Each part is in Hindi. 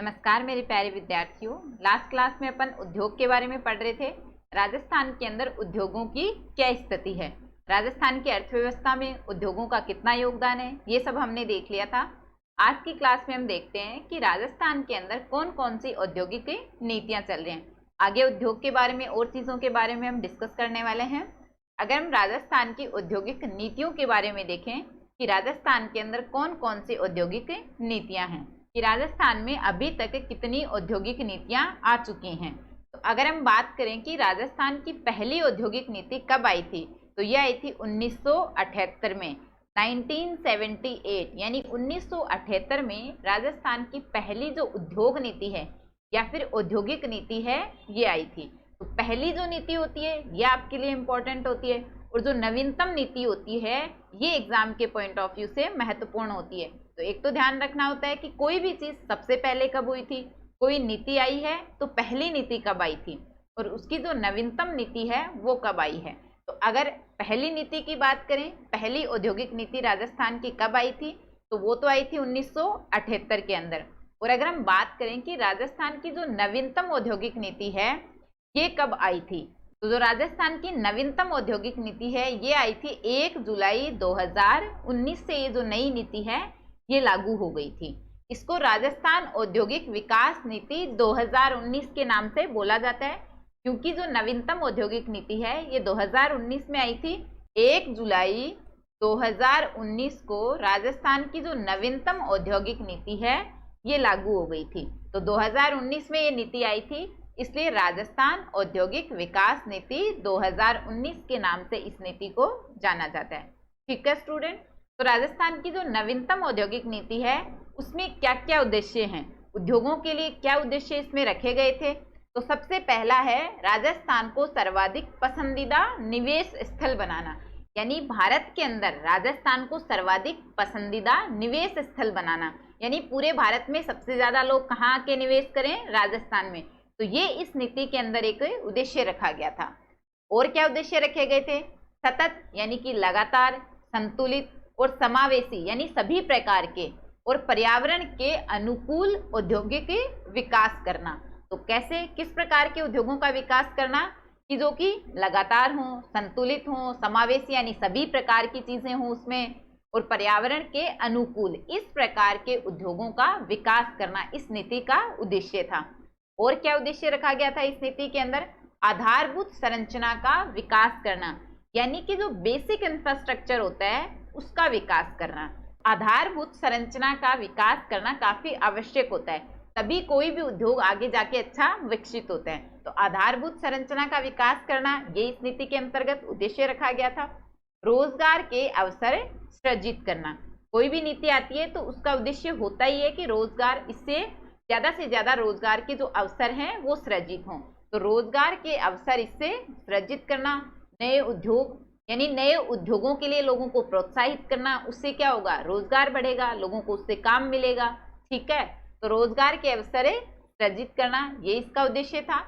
नमस्कार मेरे प्यारे विद्यार्थियों। लास्ट क्लास में अपन उद्योग के बारे में पढ़ रहे थे। राजस्थान के अंदर उद्योगों की क्या स्थिति है, राजस्थान की अर्थव्यवस्था में उद्योगों का कितना योगदान है, ये सब हमने देख लिया था। आज की क्लास में हम देखते हैं कि राजस्थान के अंदर कौन कौन सी औद्योगिक नीतियां चल रही हैं। आगे उद्योग के बारे में और चीज़ों के बारे में हम डिस्कस करने वाले हैं। अगर हम राजस्थान की औद्योगिक नीतियों के बारे में देखें कि राजस्थान के अंदर कौन कौन सी औद्योगिक नीतियां हैं, कि राजस्थान में अभी तक कितनी औद्योगिक नीतियां आ चुकी हैं। तो अगर हम बात करें कि राजस्थान की पहली औद्योगिक नीति कब आई थी, तो यह आई थी 1978 में, 1978 यानी 1978 में राजस्थान की पहली जो उद्योग नीति है या फिर औद्योगिक नीति है ये आई थी। तो पहली जो नीति होती है ये आपके लिए इम्पोर्टेंट होती है, और जो नवीनतम नीति होती है ये एग्जाम के पॉइंट ऑफ व्यू से महत्वपूर्ण होती है। तो एक तो ध्यान रखना होता है कि कोई भी चीज़ सबसे पहले कब हुई थी, कोई नीति आई है तो पहली नीति कब आई थी, और उसकी जो नवीनतम नीति है वो कब आई है। तो अगर पहली नीति की बात करें, पहली औद्योगिक नीति राजस्थान की कब आई थी, तो वो तो आई थी 1978 के अंदर। और अगर हम बात करें कि राजस्थान की जो नवीनतम औद्योगिक नीति है ये कब आई थी, तो जो राजस्थान की नवीनतम औद्योगिक नीति है ये आई थी 1 जुलाई 2019 से। ये जो नई नीति है ये लागू हो गई थी। इसको राजस्थान औद्योगिक विकास नीति 2019 के नाम से बोला जाता है, क्योंकि जो नवीनतम औद्योगिक नीति है ये 2019 में आई थी। 1 जुलाई 2019 को राजस्थान की जो नवीनतम औद्योगिक नीति है ये लागू हो गई थी। तो 2019 में ये नीति आई थी, इसलिए राजस्थान औद्योगिक विकास नीति 2019 के नाम से इस नीति को जाना जाता है। ठीक है स्टूडेंट। तो राजस्थान की जो नवीनतम औद्योगिक नीति है उसमें क्या क्या उद्देश्य हैं, उद्योगों के लिए क्या उद्देश्य इसमें रखे गए थे। तो सबसे पहला है राजस्थान को सर्वाधिक पसंदीदा निवेश स्थल बनाना, यानी भारत के अंदर राजस्थान को सर्वाधिक पसंदीदा निवेश स्थल बनाना, यानी पूरे भारत में सबसे ज़्यादा लोग कहाँ आके निवेश करें, राजस्थान में। तो ये इस नीति के अंदर एक उद्देश्य रखा गया था। और क्या उद्देश्य रखे गए थे, सतत यानी कि लगातार, संतुलित और समावेशी यानी सभी प्रकार के और पर्यावरण के अनुकूल औद्योगिक विकास करना। तो कैसे, किस प्रकार के उद्योगों का विकास करना कि जो कि लगातार हों, संतुलित हों, समावेशी यानी सभी प्रकार की चीजें हों उसमें, और पर्यावरण के अनुकूल, इस प्रकार के उद्योगों का विकास करना इस नीति का उद्देश्य था। और क्या उद्देश्य रखा गया था इस नीति के अंदर, आधारभूत संरचना का विकास करना, यानी कि जो बेसिक इंफ्रास्ट्रक्चर होता है उसका विकास करना। आधारभूत संरचना का विकास करना काफी आवश्यक होता है, तभी कोई भी उद्योग आगे जाके अच्छा विकसित होता है। तो आधारभूत संरचना का विकास करना ये इस नीति के अंतर्गत उद्देश्य रखा गया था। रोजगार के अवसर सृजित करना, कोई भी नीति आती है तो उसका उद्देश्य होता ही है कि रोजगार, इससे ज़्यादा से ज़्यादा रोजगार के जो अवसर हैं वो सृजित हों। तो रोजगार के अवसर इससे सृजित करना, नए उद्योग यानी नए उद्योगों के लिए लोगों को प्रोत्साहित करना, उससे क्या होगा, रोजगार बढ़ेगा, लोगों को उससे काम मिलेगा। ठीक है। तो रोजगार के अवसर सृजित करना ये इसका उद्देश्य था।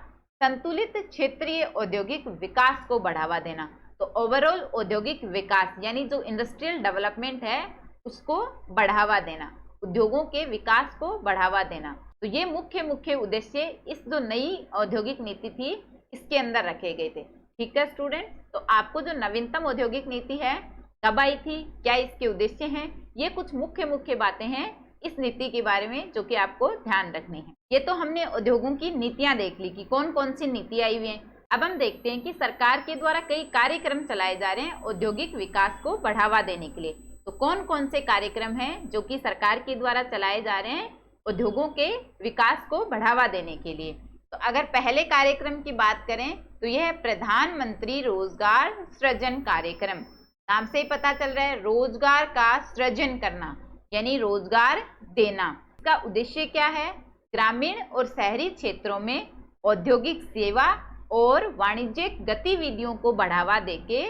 संतुलित क्षेत्रीय औद्योगिक विकास को बढ़ावा देना, तो ओवरऑल औद्योगिक विकास यानी जो इंडस्ट्रियल डेवलपमेंट है उसको बढ़ावा देना, उद्योगों के विकास को बढ़ावा देना। तो ये मुख्य उद्देश्य इस जो नई औद्योगिक नीति थी इसके अंदर रखे गए थे। ठीक है स्टूडेंट। तो आपको जो नवीनतम औद्योगिक नीति है कब आई थी, क्या इसके उद्देश्य हैं, ये कुछ मुख्य बातें हैं इस नीति के बारे में जो कि आपको ध्यान रखनी है। ये तो हमने उद्योगों की नीतियां देख ली कि कौन कौन सी नीति आई हुई है। अब हम देखते हैं कि सरकार के द्वारा कई कार्यक्रम चलाए जा रहे हैं औद्योगिक विकास को बढ़ावा देने के लिए। तो कौन कौन से कार्यक्रम हैं जो कि सरकार के द्वारा चलाए जा रहे हैं उद्योगों के विकास को बढ़ावा देने के लिए। तो अगर पहले कार्यक्रम की बात करें तो यह है प्रधानमंत्री रोजगार सृजन कार्यक्रम। नाम से ही पता चल रहा है रोजगार का सृजन करना यानी रोजगार देना। इसका उद्देश्य क्या है, ग्रामीण और शहरी क्षेत्रों में औद्योगिक सेवा और वाणिज्यिक गतिविधियों को बढ़ावा देके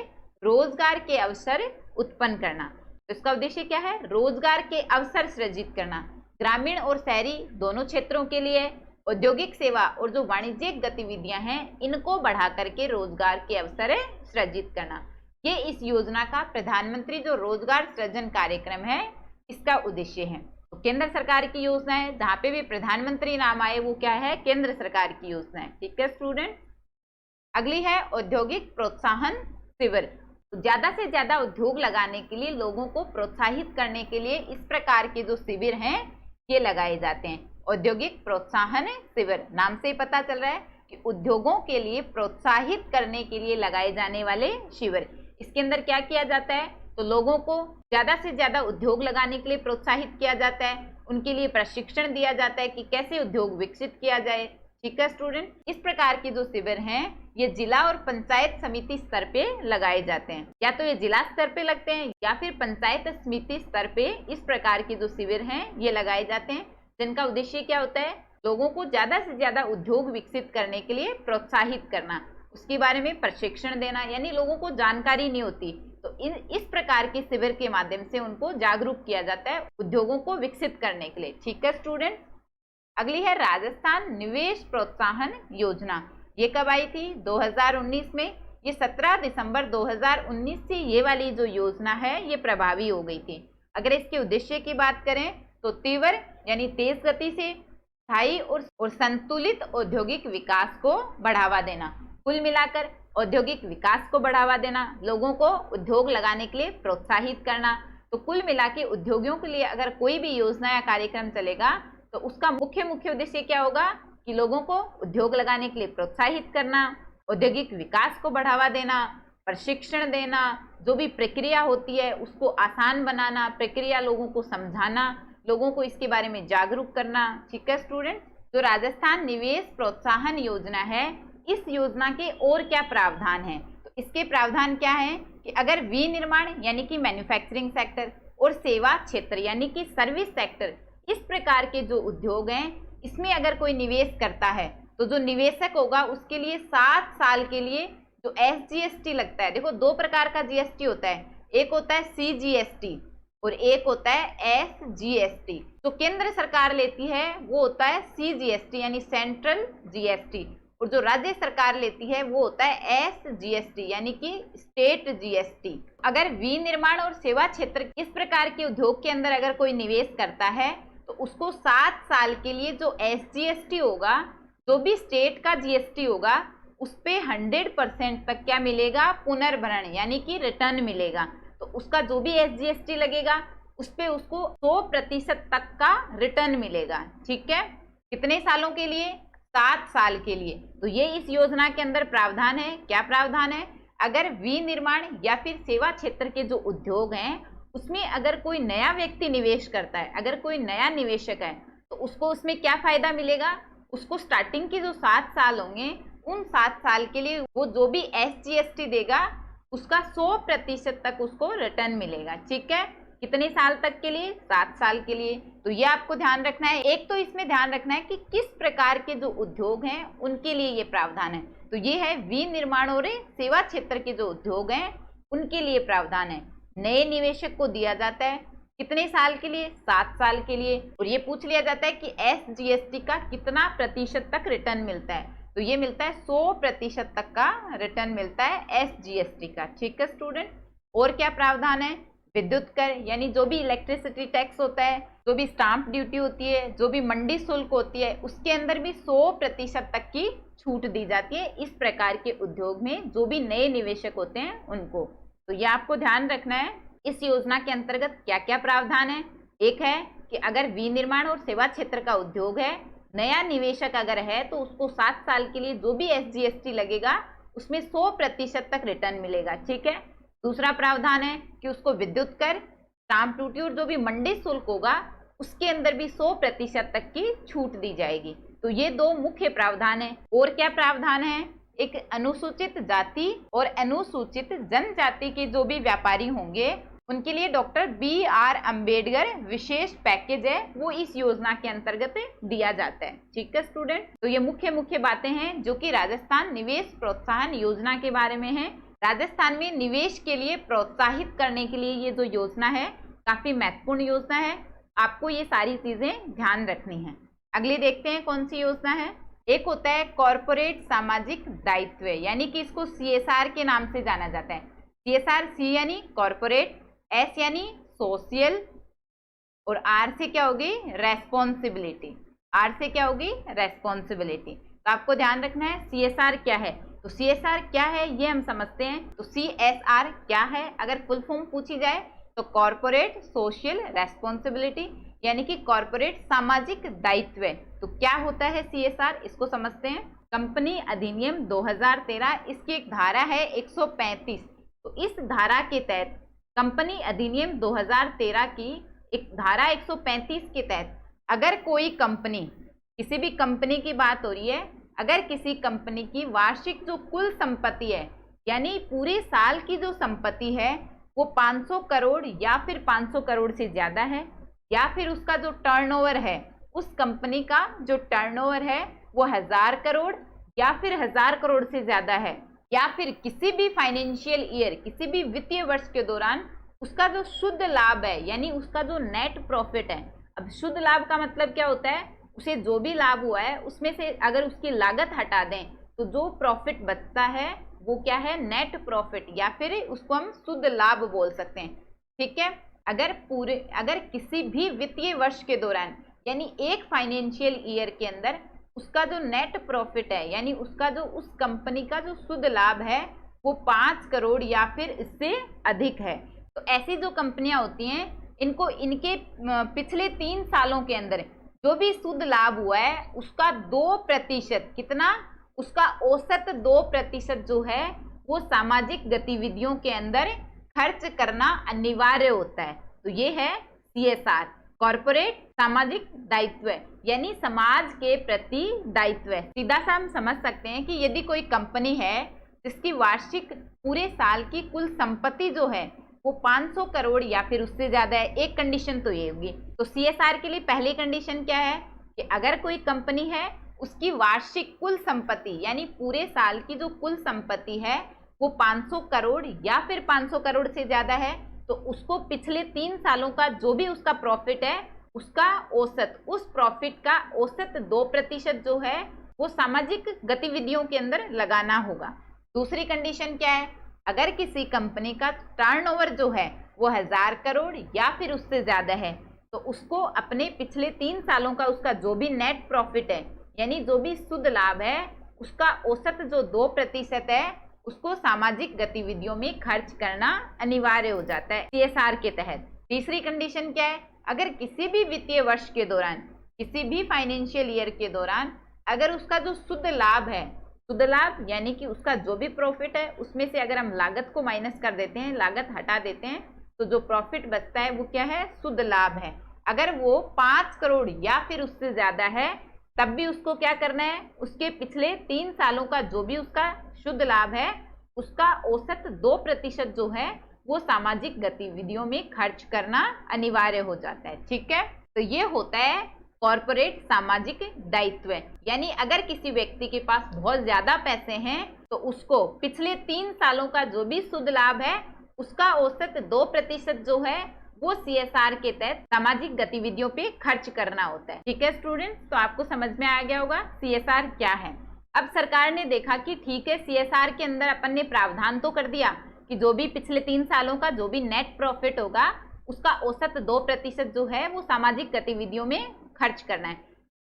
रोजगार के अवसर उत्पन्न करना। तो इसका उद्देश्य क्या है, रोजगार के अवसर सृजित करना, ग्रामीण और शहरी दोनों क्षेत्रों के लिए औद्योगिक सेवा और जो वाणिज्यिक गतिविधियां हैं इनको बढ़ा करके रोजगार के अवसर सृजित करना। ये इस योजना का प्रधानमंत्री जो रोजगार सृजन कार्यक्रम है इसका उद्देश्य है। तो केंद्र सरकार की योजना है, जहां पे भी प्रधानमंत्री नाम आए वो क्या है, केंद्र सरकार की योजना है। ठीक है स्टूडेंट। अगली है औद्योगिक प्रोत्साहन शिविर। तो ज्यादा से ज्यादा उद्योग लगाने के लिए, लोगों को प्रोत्साहित करने के लिए इस प्रकार के जो शिविर हैं ये लगाए जाते हैं। औद्योगिक प्रोत्साहन शिविर, नाम से ही पता चल रहा है कि उद्योगों के लिए प्रोत्साहित करने के लिए लगाए जाने वाले शिविर। इसके अंदर क्या किया जाता है, तो लोगों को ज्यादा से ज्यादा उद्योग लगाने के लिए प्रोत्साहित किया जाता है, उनके लिए प्रशिक्षण दिया जाता है कि कैसे उद्योग विकसित किया जाए। ठीक है स्टूडेंट। इस प्रकार के जो शिविर हैं ये जिला और पंचायत समिति स्तर पे लगाए जाते हैं, या तो ये जिला स्तर पे लगते हैं या फिर पंचायत समिति स्तर पे इस प्रकार के जो शिविर हैं ये लगाए जाते हैं, जिनका उद्देश्य क्या होता है, लोगों को ज्यादा से ज्यादा उद्योग विकसित करने के लिए प्रोत्साहित करना, उसके बारे में प्रशिक्षण देना। यानी लोगों को जानकारी नहीं होती, तो इस प्रकार के शिविर के माध्यम से उनको जागरूक किया जाता है उद्योगों को विकसित करने के लिए। ठीक है स्टूडेंट। अगली है राजस्थान निवेश प्रोत्साहन योजना। ये कब आई थी, 2019 में। ये 17 दिसंबर 2019 से ये वाली जो योजना है ये प्रभावी हो गई थी। अगर इसके उद्देश्य की बात करें तो तीव्र यानी तेज गति से स्थायी और संतुलित औद्योगिक विकास को बढ़ावा देना। कुल मिलाकर औद्योगिक विकास को बढ़ावा देना, लोगों को उद्योग लगाने के लिए प्रोत्साहित करना। तो कुल मिला के उद्योगियों के लिए अगर कोई भी योजना या कार्यक्रम चलेगा तो उसका मुख्य उद्देश्य क्या होगा कि लोगों को उद्योग लगाने के लिए प्रोत्साहित करना, औद्योगिक विकास को बढ़ावा देना, प्रशिक्षण देना, जो भी प्रक्रिया होती है उसको आसान बनाना, प्रक्रिया लोगों को समझाना, लोगों को इसके बारे में जागरूक करना। ठीक है स्टूडेंट। जो राजस्थान निवेश प्रोत्साहन योजना है, इस योजना के और क्या प्रावधान है, तो इसके प्रावधान क्या है कि अगर विनिर्माण यानी कि मैन्युफैक्चरिंग सेक्टर और सेवा क्षेत्र यानी कि सर्विस सेक्टर, इस प्रकार के जो उद्योग हैं इसमें अगर कोई निवेश करता है तो जो निवेशक होगा उसके लिए 7 साल के लिए जो SGST लगता है। देखो 2 प्रकार का GST होता है, एक होता है CGST और एक होता है SGST। तो केंद्र सरकार लेती है वो होता है CGST यानी सेंट्रल GST, और जो राज्य सरकार लेती है वो होता है SGST यानी कि स्टेट GST। अगर विनिर्माण और सेवा क्षेत्र इस प्रकार के उद्योग के अंदर अगर कोई निवेश करता है तो उसको 7 साल के लिए जो SGST होगा, जो भी स्टेट का GST होगा, उस पे 100% तक क्या मिलेगा, पुनर्भरण यानी कि रिटर्न मिलेगा। तो उसका जो भी SGST लगेगा उस पे उसको 100% तक का रिटर्न मिलेगा। ठीक है। कितने सालों के लिए, 7 साल के लिए। तो ये इस योजना के अंदर प्रावधान है। क्या प्रावधान है, अगर विनिर्माण या फिर सेवा क्षेत्र के जो उद्योग हैं उसमें अगर कोई नया व्यक्ति निवेश करता है, अगर कोई नया निवेशक है तो उसको उसमें क्या फायदा मिलेगा, उसको स्टार्टिंग के जो 7 साल होंगे उन 7 साल के लिए वो जो भी SGST देगा उसका 100% तक उसको रिटर्न मिलेगा। ठीक है। कितने साल तक के लिए, 7 साल के लिए। तो ये आपको ध्यान रखना है। एक तो इसमें ध्यान रखना है कि किस प्रकार के जो उद्योग हैं उनके लिए ये प्रावधान है। तो ये है विनिर्माण और सेवा क्षेत्र के जो उद्योग हैं उनके लिए प्रावधान है। नए निवेशक को दिया जाता है कितने साल के लिए, 7 साल के लिए। और ये पूछ लिया जाता है कि SGST का कितना प्रतिशत तक रिटर्न मिलता है, तो ये मिलता है 100% तक का रिटर्न मिलता है SGST का। ठीक है स्टूडेंट। और क्या प्रावधान है, विद्युत कर यानी जो भी इलेक्ट्रिसिटी टैक्स होता है, जो भी स्टाम्प ड्यूटी होती है, जो भी मंडी शुल्क होती है, उसके अंदर भी 100% तक की छूट दी जाती है इस प्रकार के उद्योग में जो भी नए निवेशक होते हैं उनको। तो ये आपको ध्यान रखना है इस योजना के अंतर्गत क्या क्या प्रावधान है। एक है कि अगर विनिर्माण और सेवा क्षेत्र का उद्योग है, नया निवेशक अगर है तो उसको 7 साल के लिए जो भी SGST लगेगा उसमें 100% तक रिटर्न मिलेगा। ठीक है। दूसरा प्रावधान है कि उसको विद्युत कर, स्टाम्प ड्यूटी और जो भी मंडी शुल्क होगा उसके अंदर भी 100% तक की छूट दी जाएगी। तो ये 2 मुख्य प्रावधान है। और क्या प्रावधान है, एक अनुसूचित जाति और अनुसूचित जनजाति के जो भी व्यापारी होंगे उनके लिए डॉक्टर BR अम्बेडकर विशेष पैकेज है वो इस योजना के अंतर्गत दिया जाता है। ठीक है स्टूडेंट। तो ये मुख्य बातें हैं जो कि राजस्थान निवेश प्रोत्साहन योजना के बारे में है। राजस्थान में निवेश के लिए प्रोत्साहित करने के लिए ये जो योजना है काफी महत्वपूर्ण योजना है, आपको ये सारी चीजें ध्यान रखनी है। अगली देखते हैं कौन सी योजना है। एक होता है कॉरपोरेट सामाजिक दायित्व यानी कि इसको CSR के नाम से जाना जाता है। CSR, C यानी कॉरपोरेट, S यानी सोशल, और आर से क्या होगी, रेस्पॉन्सिबिलिटी। आर से क्या होगी, रेस्पॉन्सिबिलिटी। तो आपको ध्यान रखना है CSR क्या है। तो CSR क्या है ये हम समझते हैं। तो CSR क्या है, अगर फुल फॉर्म पूछी जाए तो कॉर्पोरेट सोशल रेस्पॉन्सिबिलिटी, यानी कि कॉर्पोरेट सामाजिक दायित्व। तो क्या होता है CSR, इसको समझते हैं। कंपनी अधिनियम 2013, इसकी एक धारा है 135। तो इस धारा के तहत कंपनी अधिनियम 2013 की एक धारा 135 के तहत अगर कोई कंपनी, किसी भी कंपनी की बात हो रही है, अगर किसी कंपनी की वार्षिक जो कुल संपत्ति है, यानी पूरे साल की जो संपत्ति है वो 500 करोड़ या फिर 500 करोड़ से ज़्यादा है, या फिर उसका जो टर्नओवर है, उस कंपनी का जो टर्नओवर है वो 1000 करोड़ या फिर 1000 करोड़ से ज़्यादा है, या फिर किसी भी फाइनेंशियल ईयर, किसी भी वित्तीय वर्ष के दौरान उसका जो शुद्ध लाभ है, यानी उसका जो नेट प्रॉफिट है। अब शुद्ध लाभ का मतलब क्या होता है, उसे जो भी लाभ हुआ है उसमें से अगर उसकी लागत हटा दें तो जो प्रॉफिट बचता है वो क्या है, नेट प्रॉफिट, या फिर उसको हम शुद्ध लाभ बोल सकते हैं। ठीक है, अगर किसी भी वित्तीय वर्ष के दौरान, यानी एक फाइनेंशियल ईयर के अंदर उसका जो नेट प्रॉफिट है, यानी उसका जो उस कंपनी का जो शुद्ध लाभ है वो 5 करोड़ या फिर इससे अधिक है, तो ऐसी जो कंपनियां होती हैं इनको इनके पिछले 3 सालों के अंदर जो भी शुद्ध लाभ हुआ है उसका 2%, कितना, उसका औसत 2% जो है वो सामाजिक गतिविधियों के अंदर खर्च करना अनिवार्य होता है। तो ये है CSR, कॉर्पोरेट सामाजिक दायित्व, यानी समाज के प्रति दायित्व। सीधा सा हम समझ सकते हैं कि यदि कोई कंपनी है जिसकी वार्षिक पूरे साल की कुल संपत्ति जो है वो 500 करोड़ या फिर उससे ज़्यादा है, एक कंडीशन तो ये होगी। तो CSR के लिए पहली कंडीशन क्या है कि अगर कोई कंपनी है उसकी वार्षिक कुल संपत्ति, यानी पूरे साल की जो कुल संपत्ति है वो 500 करोड़ या फिर 500 करोड़ से ज़्यादा है, तो उसको पिछले 3 सालों का जो भी उसका प्रॉफिट है उसका औसत, उस प्रॉफिट का औसत 2% जो है वो सामाजिक गतिविधियों के अंदर लगाना होगा। दूसरी कंडीशन क्या है, अगर किसी कंपनी का टर्नओवर जो है वो 1000 करोड़ या फिर उससे ज़्यादा है तो उसको अपने पिछले 3 सालों का उसका जो भी नेट प्रॉफिट है, यानी जो भी शुद्ध लाभ है उसका औसत जो 2% है उसको सामाजिक गतिविधियों में खर्च करना अनिवार्य हो जाता है CSR के तहत। तीसरी कंडीशन क्या है, अगर किसी भी वित्तीय वर्ष के दौरान, किसी भी फाइनेंशियल ईयर के दौरान अगर उसका जो शुद्ध लाभ है, शुद्ध लाभ यानी कि उसका जो भी प्रॉफिट है उसमें से अगर हम लागत को माइनस कर देते हैं, लागत हटा देते हैं, तो जो प्रॉफिट बचता है वो क्या है, शुद्ध लाभ है। अगर वो 5 करोड़ या फिर उससे ज़्यादा है तब भी उसको क्या करना है, उसके पिछले 3 सालों का जो भी उसका शुद्ध लाभ है उसका औसत 2% जो है वो सामाजिक गतिविधियों में खर्च करना अनिवार्य हो जाता है। ठीक है, तो ये होता है कॉर्पोरेट सामाजिक दायित्व, यानी अगर किसी व्यक्ति के पास बहुत ज्यादा पैसे हैं तो उसको पिछले 3 सालों का जो भी शुद्ध लाभ है उसका औसत 2% जो है वो CSR के तहत सामाजिक गतिविधियों पे खर्च करना होता है। ठीक है स्टूडेंट्स, तो आपको समझ में आ गया होगा CSR क्या है। अब सरकार ने देखा कि ठीक है CSR के अंदर अपन ने प्रावधान तो कर दिया कि जो भी पिछले 3 सालों का जो भी नेट प्रॉफिट होगा उसका औसत 2% जो है वो सामाजिक गतिविधियों में खर्च करना है।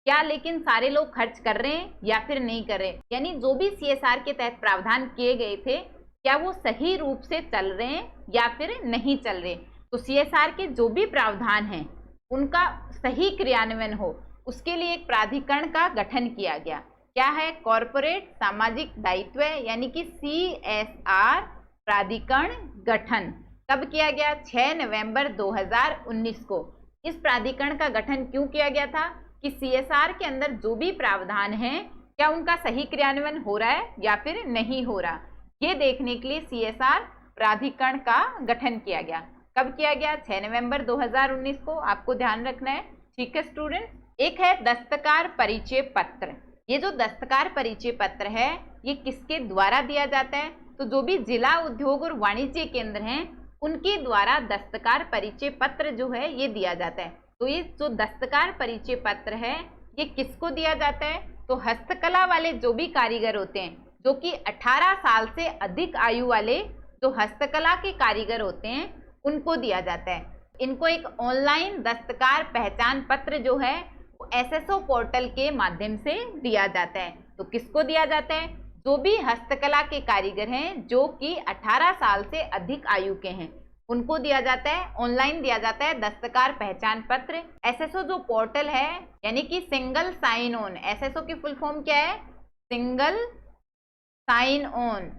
क्या लेकिन सारे लोग खर्च कर रहे हैं या फिर नहीं कर रहे, यानी जो भी CSR के तहत प्रावधान किए गए थे क्या वो सही रूप से चल रहे हैं या फिर नहीं चल रहे। तो CSR के जो भी प्रावधान हैं उनका सही क्रियान्वयन हो उसके लिए एक प्राधिकरण का गठन किया गया। क्या है, कॉर्पोरेट सामाजिक दायित्व, यानी कि CSR प्राधिकरण गठन कब किया गया, 6 नवंबर 2019 को। इस प्राधिकरण का गठन क्यों किया गया था कि CSR के अंदर जो भी प्रावधान हैं क्या उनका सही क्रियान्वयन हो रहा है या फिर नहीं हो रहा, ये देखने के लिए CSR प्राधिकरण का गठन किया गया। कब किया गया, 6 नवंबर 2019 को, आपको ध्यान रखना है। ठीक है स्टूडेंट, एक है दस्तकार परिचय पत्र। ये जो दस्तकार परिचय पत्र है ये किसके द्वारा दिया जाता है, तो जो भी जिला उद्योग और वाणिज्य केंद्र हैं उनके द्वारा दस्तकार परिचय पत्र जो है ये दिया जाता है। तो ये जो दस्तकार परिचय पत्र है ये किसको दिया जाता है, तो हस्तकला वाले जो भी कारीगर होते हैं, जो कि 18 साल से अधिक आयु वाले जो हस्तकला के कारीगर होते हैं उनको दिया जाता है। इनको एक ऑनलाइन दस्तकार पहचान पत्र जो है वो एसएसओ पोर्टल के माध्यम से दिया जाता है। तो किसको दिया जाता है? जो भी हस्तकला के कारीगर हैं जो कि 18 साल से अधिक आयु के हैं उनको दिया जाता है, ऑनलाइन दिया जाता है दस्तकार पहचान पत्र। एसएसओ जो पोर्टल है यानी कि सिंगल साइन ऑन, एसएसओ की फुल फॉर्म क्या है? Single sign on,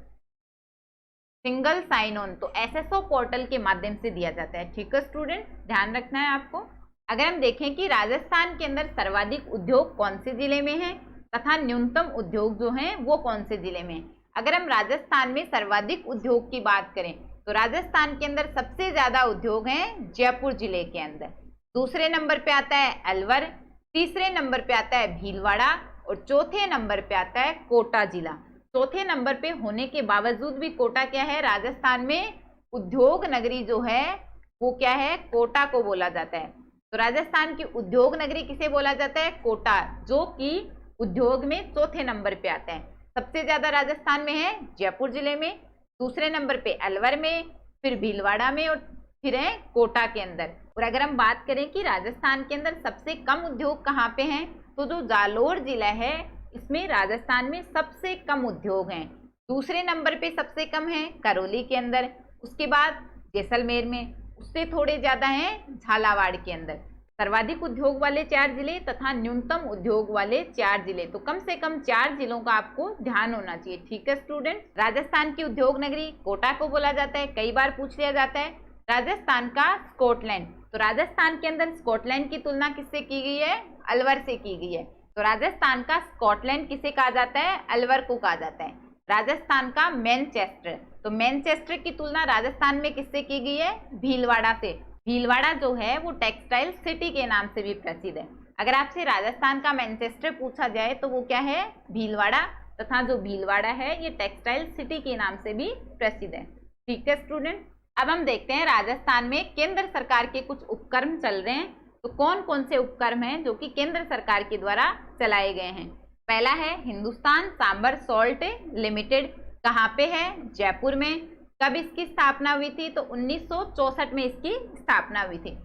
single sign on. तो एसएसओ पोर्टल के माध्यम से दिया जाता है। ठीक है स्टूडेंट, ध्यान रखना है आपको। अगर हम देखें कि राजस्थान के अंदर सर्वाधिक उद्योग कौन से जिले में है तथा न्यूनतम उद्योग जो हैं वो कौन से जिले में। अगर हम राजस्थान में सर्वाधिक उद्योग की बात करें तो राजस्थान के अंदर सबसे ज्यादा उद्योग हैं जयपुर जिले के अंदर। दूसरे नंबर पे आता है अलवर, तीसरे नंबर पे आता है भीलवाड़ा और चौथे नंबर पे आता है कोटा जिला। चौथे नंबर पे होने के बावजूद भी कोटा क्या है? राजस्थान में उद्योग नगरी जो है वो क्या है? कोटा को बोला जाता है। तो राजस्थान की उद्योग नगरी किसे बोला जाता है? कोटा, जो कि उद्योग में चौथे नंबर पे आता है। सबसे ज्यादा राजस्थान में है जयपुर जिले में, दूसरे नंबर पे अलवर में, फिर भीलवाड़ा में और फिर है कोटा के अंदर। और अगर हम बात करें कि राजस्थान के अंदर सबसे कम उद्योग कहाँ पे हैं, तो जो जालोर जिला है इसमें राजस्थान में सबसे कम उद्योग हैं। दूसरे नंबर पे सबसे कम है करौली के अंदर, उसके बाद जैसलमेर में, उससे थोड़े ज्यादा हैं झालावाड़ के अंदर। सर्वाधिक उद्योग वाले 4 जिले तथा न्यूनतम उद्योग वाले 4 जिले, तो कम से कम 4 जिलों का आपको ध्यान होना चाहिए। ठीक है स्टूडेंट, राजस्थान की उद्योग नगरी कोटा को बोला जाता है। कई बार पूछ लिया जाता है राजस्थान का स्कॉटलैंड, तो राजस्थान के अंदर स्कॉटलैंड की तुलना किससे की गई है? अलवर से की गई है। तो राजस्थान का स्कॉटलैंड किसे कहा जाता है? अलवर को कहा जाता है। राजस्थान का मैनचेस्टर, तो मैनचेस्टर की तुलना राजस्थान में किससे की गई है? भीलवाड़ा से। भीलवाड़ा जो है वो टेक्सटाइल सिटी के नाम से भी प्रसिद्ध है। अगर आपसे राजस्थान का मैनचेस्टर पूछा जाए तो वो क्या है? भीलवाड़ा, तथा जो भीलवाड़ा है ये टेक्सटाइल सिटी के नाम से भी प्रसिद्ध है। ठीक है स्टूडेंट, अब हम देखते हैं राजस्थान में केंद्र सरकार के कुछ उपक्रम चल रहे हैं। तो कौन कौन से उपक्रम हैं जो कि केंद्र सरकार के द्वारा चलाए गए हैं? पहला है हिंदुस्तान सांबर सॉल्ट लिमिटेड। कहाँ पे है? जयपुर में। कब इसकी स्थापना हुई थी? तो 1964 में इसकी स्थापना हुई थी।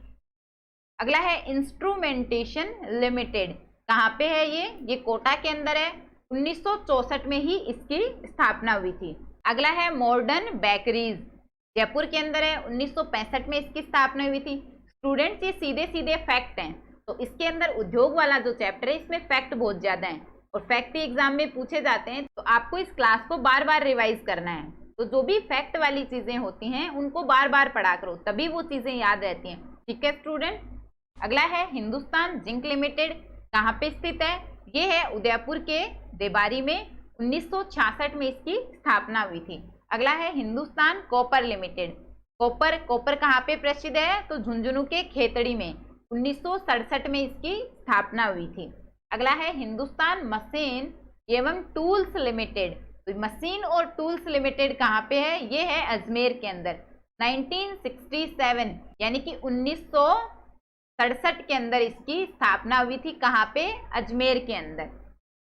अगला है इंस्ट्रूमेंटेशन लिमिटेड। कहाँ पे है ये कोटा के अंदर है। 1964 में ही इसकी स्थापना हुई थी। अगला है मॉडर्न बेकरीज, जयपुर के अंदर है। 1965 में इसकी स्थापना हुई थी। स्टूडेंट्स ये सीधे सीधे फैक्ट हैं, तो इसके अंदर उद्योग वाला जो चैप्टर है इसमें फैक्ट बहुत ज्यादा है और फैक्ट भी एग्जाम में पूछे जाते हैं, तो आपको इस क्लास को बार बार रिवाइज करना है। तो जो भी फैक्ट वाली चीजें होती हैं उनको बार बार पढ़ा करो, तभी वो चीजें याद रहती हैं। ठीक है स्टूडेंट, अगला है हिंदुस्तान जिंक लिमिटेड। कहाँ पे स्थित है? ये है उदयपुर के देबारी में। 1966 में इसकी स्थापना हुई थी। अगला है हिंदुस्तान कॉपर लिमिटेड। कॉपर कहाँ पे प्रसिद्ध है? तो झुंझुनू के खेतड़ी में। 1967 में इसकी स्थापना हुई थी। अगला है हिंदुस्तान मशीन एवं टूल्स लिमिटेड। तो मशीन और टूल्स लिमिटेड कहाँ पे है? ये है अजमेर के अंदर। 1967 यानी कि 1967 के अंदर इसकी स्थापना हुई थी। कहाँ पे? अजमेर के अंदर।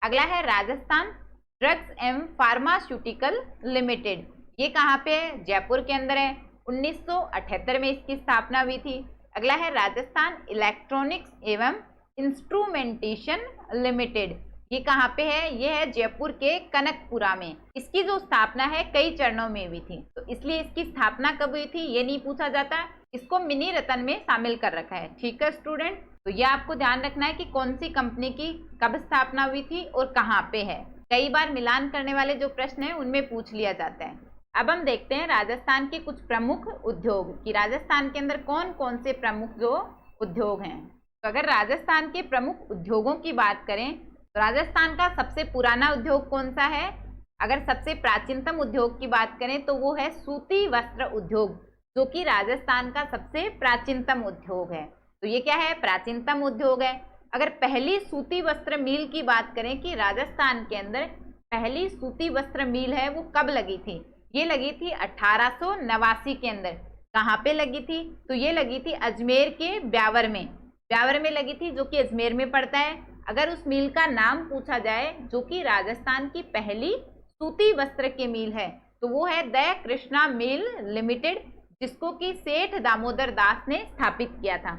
अगला है राजस्थान ड्रग्स एवं फार्मास्यूटिकल लिमिटेड। ये कहाँ पे है? जयपुर के अंदर है। 1978 में इसकी स्थापना हुई थी। अगला है राजस्थान इलेक्ट्रॉनिक्स एवं इंस्ट्रूमेंटेशन लिमिटेड। ये कहाँ पे है? ये है जयपुर के कनकपुरा में। इसकी जो स्थापना है कई चरणों में हुई थी, तो इसलिए इसकी स्थापना कब हुई थी ये नहीं पूछा जाता, इसको मिनी रत्न में शामिल कर रखा है। ठीक है स्टूडेंट, तो ये आपको ध्यान रखना है कि कौन सी कंपनी की कब स्थापना हुई थी और कहाँ पे है। कई बार मिलान करने वाले जो प्रश्न है उनमें पूछ लिया जाता है। अब हम देखते हैं राजस्थान के कुछ प्रमुख उद्योग कि राजस्थान के अंदर कौन कौन से प्रमुख जो उद्योग हैं। तो अगर राजस्थान के प्रमुख उद्योगों की बात करें तो राजस्थान का सबसे पुराना उद्योग कौन सा है? अगर सबसे प्राचीनतम उद्योग की बात करें तो वो है सूती वस्त्र उद्योग, जो कि राजस्थान का सबसे प्राचीनतम उद्योग है। तो ये क्या है? प्राचीनतम उद्योग है। अगर पहली सूती वस्त्र मिल की बात करें कि राजस्थान के अंदर पहली सूती वस्त्र मिल है वो कब लगी थी? ये लगी थी 1889 के अंदर। कहाँ पे लगी थी? तो ये लगी थी अजमेर के ब्यावर में। ब्यावर में लगी थी, जो कि अजमेर में पड़ता है। अगर उस मिल का नाम पूछा जाए जो कि राजस्थान की पहली सूती वस्त्र की मिल है तो वो है द कृष्णा मिल लिमिटेड, जिसको कि सेठ दामोदर दास ने स्थापित किया था।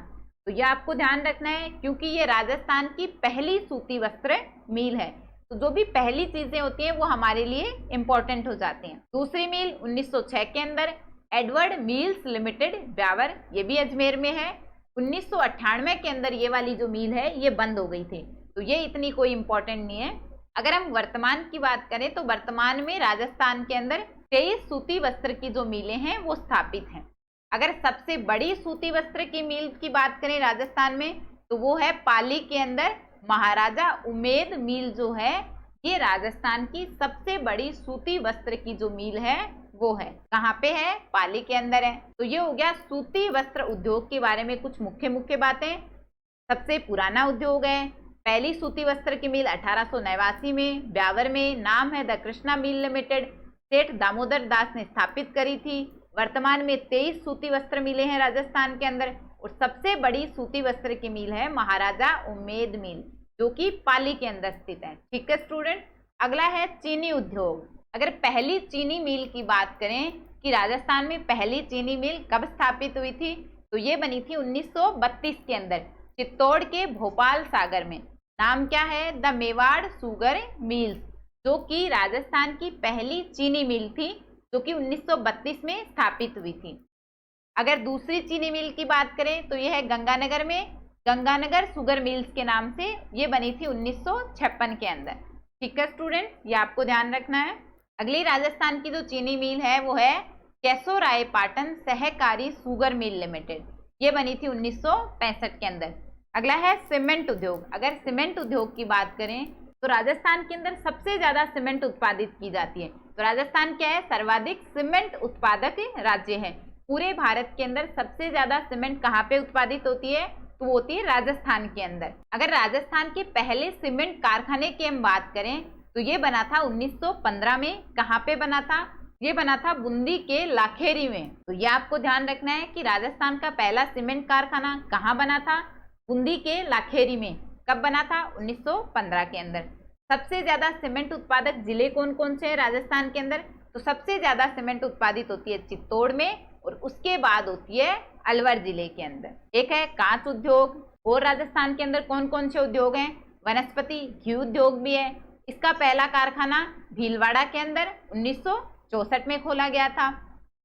तो ये आपको ध्यान रखना है क्योंकि ये राजस्थान की पहली सूती वस्त्र मिल है। तो जो भी पहली चीजें होती हैं वो हमारे लिए इंपॉर्टेंट हो जाती हैं। दूसरी मिल 1906 के अंदर एडवर्ड मिल्स लिमिटेड ब्यावर, ये भी अजमेर में है। 1998 के अंदर ये वाली जो मिल है ये बंद हो गई थी, तो ये इतनी कोई इंपॉर्टेंट नहीं है। अगर हम वर्तमान की बात करें तो वर्तमान में राजस्थान के अंदर 23 सूती वस्त्र की जो मिलें हैं वो स्थापित हैं। अगर सबसे बड़ी सूती वस्त्र की मिल की बात करें राजस्थान में तो वो है पाली के अंदर महाराजा उमेद मिल जो है, ये राजस्थान की सबसे बड़ी सूती वस्त्र की जो मिल है वो है। कहाँ पे है? पाली के अंदर है। तो ये हो गया सूती वस्त्र उद्योग के बारे में कुछ मुख्य बातें। सबसे पुराना उद्योग है, पहली सूती वस्त्र की मिल 1889 में ब्यावर में, नाम है द कृष्णा मिल लिमिटेड, सेठ दामोदर दास ने स्थापित करी थी। वर्तमान में 23 सूती वस्त्र मिले हैं राजस्थान के अंदर और सबसे बड़ी सूती वस्त्र की मिल है महाराजा उमेद मिल जो कि पाली के अंदर स्थित है। ठीक है स्टूडेंट, अगला है चीनी उद्योग। अगर पहली चीनी मिल की बात करें कि राजस्थान में पहली चीनी मिल कब स्थापित हुई थी तो ये बनी थी 1932 के अंदर चित्तौड़ के भोपाल सागर में। नाम क्या है? द मेवाड़ सुगर मिल्स, जो कि राजस्थान की पहली चीनी मिल थी जो कि 1932 में स्थापित हुई थी। अगर दूसरी चीनी मिल की बात करें तो यह है गंगानगर में, गंगानगर सुगर मिल्स के नाम से, ये बनी थी 1956 के अंदर। ठीक है स्टूडेंट, ये आपको ध्यान रखना है। अगली राजस्थान की जो चीनी मिल है वो है केशोरायपाटन सहकारी सुगर मिल लिमिटेड, ये बनी थी 1965 के अंदर। अगला है सीमेंट उद्योग। अगर सीमेंट उद्योग की बात करें तो राजस्थान के अंदर सबसे ज्यादा सीमेंट उत्पादित की जाती है। तो राजस्थान क्या है? सर्वाधिक सीमेंट उत्पादक राज्य है। पूरे भारत के अंदर सबसे ज्यादा सीमेंट कहाँ पे उत्पादित होती है? तो वो होती है राजस्थान के अंदर। अगर राजस्थान के पहले सीमेंट कारखाने की हम बात करें तो ये बना था 1915 में। कहाँ पे बना था? ये बना था बूंदी के लाखेरी में। तो ये आपको ध्यान रखना है कि राजस्थान का पहला सीमेंट कारखाना कहाँ बना था? बूंदी के लाखेरी में। कब बना था? 1915 के अंदर। सबसे ज्यादा सीमेंट उत्पादक जिले कौन कौन से हैं राजस्थान के अंदर? तो सबसे ज्यादा सीमेंट उत्पादित होती है चित्तौड़ में और उसके बाद होती है अलवर जिले के अंदर। एक है कांच उद्योग। और राजस्थान के अंदर कौन कौन से उद्योग हैं? वनस्पति घी उद्योग भी है। इसका पहला कारखाना भीलवाड़ा के अंदर 1964 में खोला गया था।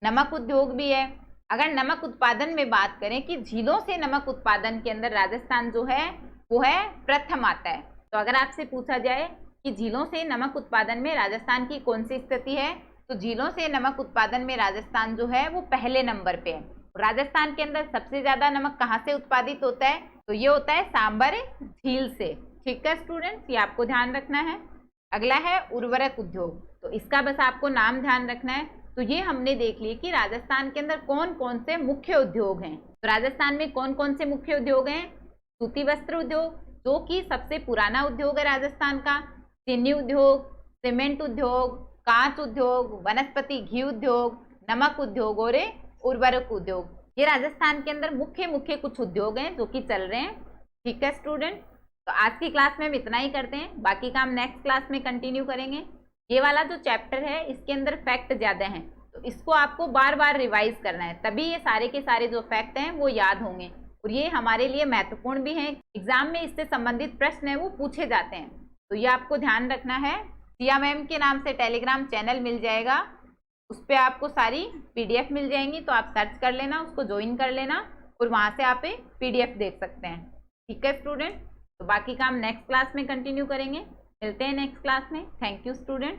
नमक उद्योग भी है। अगर नमक उत्पादन में बात करें कि झीलों से नमक उत्पादन के अंदर राजस्थान जो है वो है प्रथम आता है। तो अगर आपसे पूछा जाए कि झीलों से नमक उत्पादन में राजस्थान की कौन सी स्थिति है तो झीलों से नमक उत्पादन में राजस्थान जो है वो पहले नंबर पे है। राजस्थान के अंदर सबसे ज्यादा नमक कहाँ से उत्पादित होता है? तो ये होता है सांबर झील से। ठीक है स्टूडेंट्स, ये आपको ध्यान रखना है। अगला है उर्वरक उद्योग। तो इसका बस आपको नाम ध्यान रखना है। तो ये हमने देख लिया कि राजस्थान के अंदर कौन कौन से मुख्य उद्योग हैं। तो राजस्थान में कौन कौन से मुख्य उद्योग हैं? सूती वस्त्र उद्योग जो कि सबसे पुराना उद्योग है राजस्थान का, चीनी उद्योग, सीमेंट उद्योग, कांच उद्योग, वनस्पति घी उद्योग, नमक उद्योग और उर्वरक उद्योग। ये राजस्थान के अंदर मुख्य कुछ उद्योग हैं जो कि चल रहे हैं। ठीक है स्टूडेंट, तो आज की क्लास में हम इतना ही करते हैं, बाकी काम नेक्स्ट क्लास में कंटिन्यू करेंगे। ये वाला जो चैप्टर है इसके अंदर फैक्ट ज़्यादा हैं तो इसको आपको बार बार रिवाइज करना है, तभी ये सारे के सारे जो फैक्ट हैं वो याद होंगे और ये हमारे लिए महत्वपूर्ण भी हैं। एग्जाम में इससे संबंधित प्रश्न है वो पूछे जाते हैं, तो ये आपको ध्यान रखना है। सिया मैम के नाम से टेलीग्राम चैनल मिल जाएगा, उस पर आपको सारी PDF मिल जाएंगी, तो आप सर्च कर लेना, उसको ज्वाइन कर लेना और वहाँ से आप PDF देख सकते हैं। ठीक है स्टूडेंट, तो बाकी काम नेक्स्ट क्लास में कंटिन्यू करेंगे। मिलते हैं नेक्स्ट क्लास में। Thank you student.